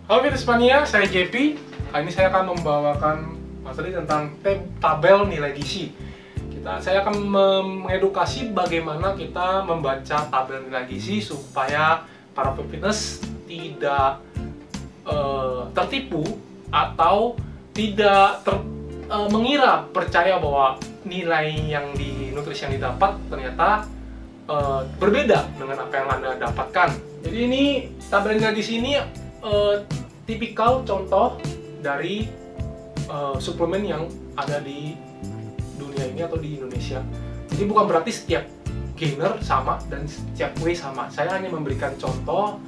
Halo Fitnessmania, saya JP. Kali ini saya akan membawakan materi tentang tabel nilai gizi. Saya akan mengedukasi bagaimana kita membaca tabel nilai gizi supaya para fitness tidak tertipu atau tidak mengira percaya bahwa nilai yang di nutrisi yang didapat ternyata berbeda dengan apa yang Anda dapatkan. Jadi ini tabel nilai gizi ini tipikal contoh dari suplemen yang ada di dunia ini atau di Indonesia. Jadi bukan berarti setiap gainer sama dan setiap whey sama. Saya hanya memberikan contoh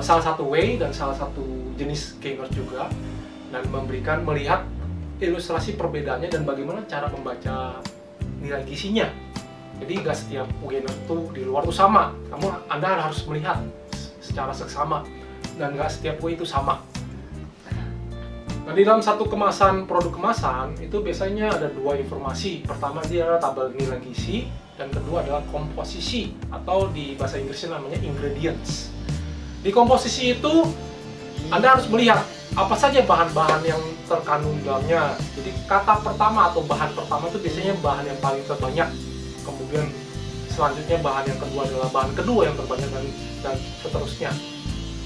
salah satu whey dan salah satu jenis gainer juga, dan melihat ilustrasi perbedaannya dan bagaimana cara membaca nilai gizinya. Jadi nggak setiap gainer itu di luar itu sama. Anda harus melihat secara seksama, dan nggak setiap whey itu sama. Nah, di dalam satu kemasan, produk kemasan itu biasanya ada dua informasi. Pertama dia adalah tabel nilai gizi, dan kedua adalah komposisi, atau di bahasa Inggrisnya namanya ingredients. Di komposisi itu Anda harus melihat apa saja bahan-bahan yang terkandung di dalamnya. Jadi kata pertama atau bahan pertama itu biasanya bahan yang paling terbanyak. Kemudian selanjutnya bahan yang kedua adalah bahan kedua yang terbanyak, dan seterusnya.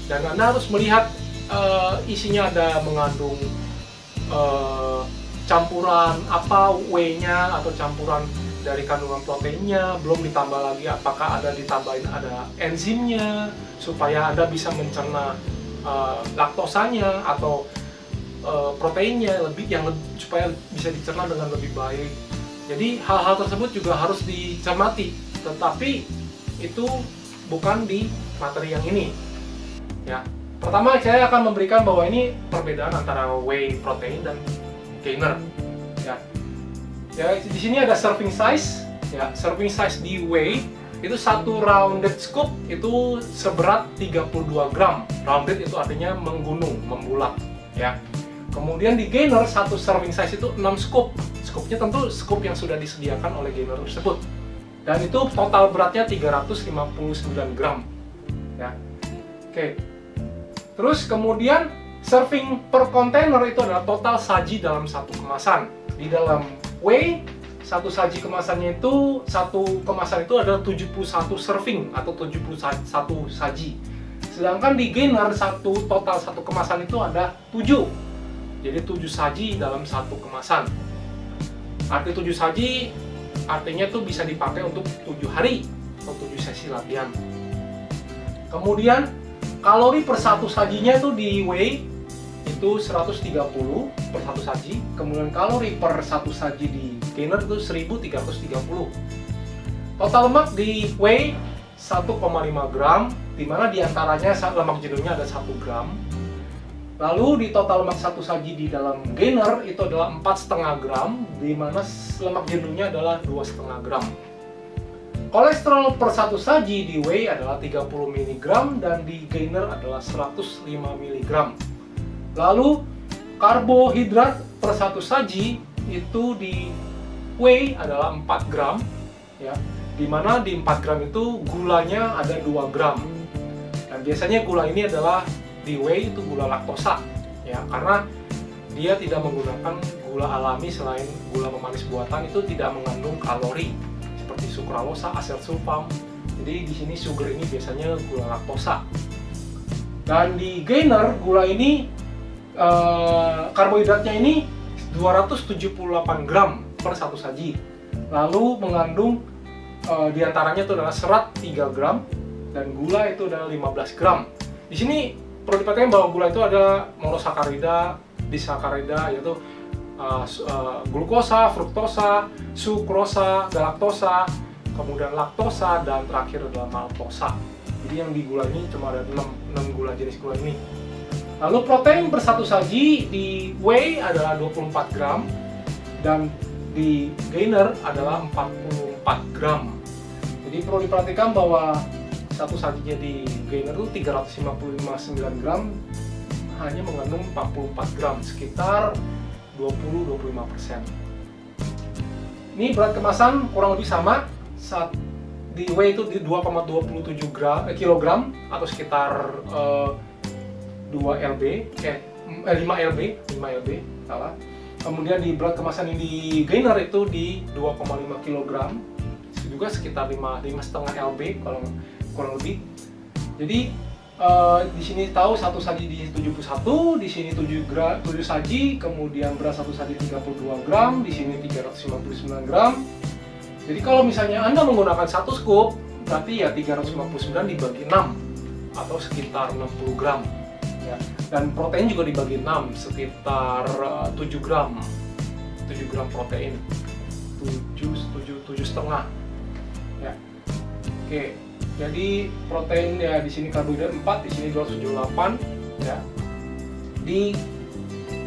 Dan Anda harus melihat isinya ada mengandung campuran apa whey-nya atau campuran dari kandungan proteinnya, belum ditambah lagi apakah ditambahin ada enzimnya supaya Anda bisa mencerna laktosanya atau proteinnya supaya bisa dicerna dengan lebih baik. Jadi hal-hal tersebut juga harus dicermati, tetapi itu bukan di materi yang ini. Ya, pertama saya akan memberikan bahwa ini perbedaan antara whey protein dan gainer. Ya, di sini ada serving size. Ya, serving size di whey itu satu rounded scoop itu seberat 32 gram. Rounded itu artinya menggunung, membulat. Ya. Kemudian di gainer satu serving size itu 6 scoop. Scoopnya tentu scoop yang sudah disediakan oleh gainer tersebut. Dan itu total beratnya 359 gram. Ya. Oke. Terus kemudian serving per container itu adalah total saji dalam satu kemasan. Di dalam whey, satu saji kemasannya itu, satu kemasan itu adalah 71 serving atau 71 saji. Sedangkan di gainer total satu kemasan itu ada 7. Jadi 7 saji dalam satu kemasan. Arti 7 saji artinya itu bisa dipakai untuk 7 hari atau 7 sesi latihan. Kemudian kalori per satu sajinya itu di whey itu 130 per satu saji. Kemudian kalori per satu saji di gainer itu 1330. Total lemak di whey 1,5 gram, dimana diantaranya lemak jenuhnya ada 1 gram. Lalu di total lemak satu saji di dalam gainer itu adalah 4,5 gram, dimana lemak jenuhnya adalah 2,5 gram. Kolesterol per satu saji di whey adalah 30 mg dan di gainer adalah 105 mg. Lalu karbohidrat per satu saji itu di whey adalah 4 gram, ya, dimana di 4 gram itu gulanya ada 2 gram. Dan biasanya gula ini adalah di whey itu gula laktosa, ya, karena dia tidak menggunakan gula alami selain gula pemanis buatan, itu tidak mengandung kalori seperti sukralosa, aset sulfam. Jadi di sini sugar ini biasanya gula laktosa. Dan di gainer gula ini karbohidratnya ini 278 gram per satu saji. Lalu mengandung diantaranya itu adalah serat 3 gram dan gula itu adalah 15 gram. Di sini perlu diperhatikan bahwa gula itu ada monosakarida, disakarida, yaitu glukosa, fruktosa, sukrosa, galaktosa, kemudian laktosa, dan terakhir adalah maltosa. Jadi yang di gula ini cuma ada 6 gula jenis gula ini. Lalu protein per satu saji di whey adalah 24 gram dan di gainer adalah 44 gram. Jadi perlu diperhatikan bahwa satu sajinya di gainer itu 359 gram hanya mengandung 44 gram, sekitar 20-25%. Ini berat kemasan kurang lebih sama. Saat di whey itu di 2,27 kg atau sekitar 2 lb, 5 lb, salah. Kemudian di berat kemasan ini di gainer itu di 2,5 kg, itu juga sekitar 5,5 lb kalau kurang lebih. Jadi di sini tahu satu saji di 71, di sini 7 saji, kemudian beras satu saji 32 gram, di sini 359 gram. Jadi kalau misalnya Anda menggunakan satu scoop, berarti ya 359 dibagi 6 atau sekitar 60 gram. Ya. Dan protein juga dibagi 6, sekitar 7 gram. 7 gram protein. 7,5. Ya. Oke. Jadi protein ya di sini karbohidrat 4, di sini 278 ya. Di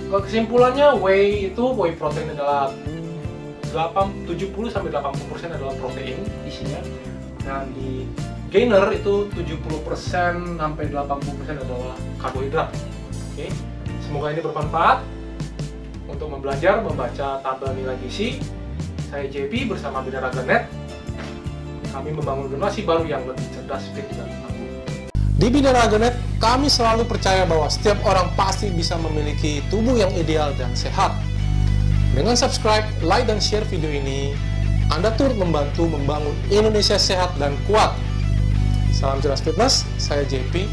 kesimpulannya whey protein adalah 70 sampai 80% adalah protein isinya, dan di gainer itu 70% sampai 80% adalah karbohidrat. Oke. Semoga ini bermanfaat untuk belajar membaca tabel nilai gizi. Saya JP bersama Binaraga.net. Kami membangun generasi baru yang lebih cerdas, fit, dan tangguh. Di Binaraga.net, kami selalu percaya bahwa setiap orang pasti bisa memiliki tubuh yang ideal dan sehat. Dengan subscribe, like, dan share video ini, Anda turut membantu membangun Indonesia sehat dan kuat. Salam cerdas fitness, saya JP.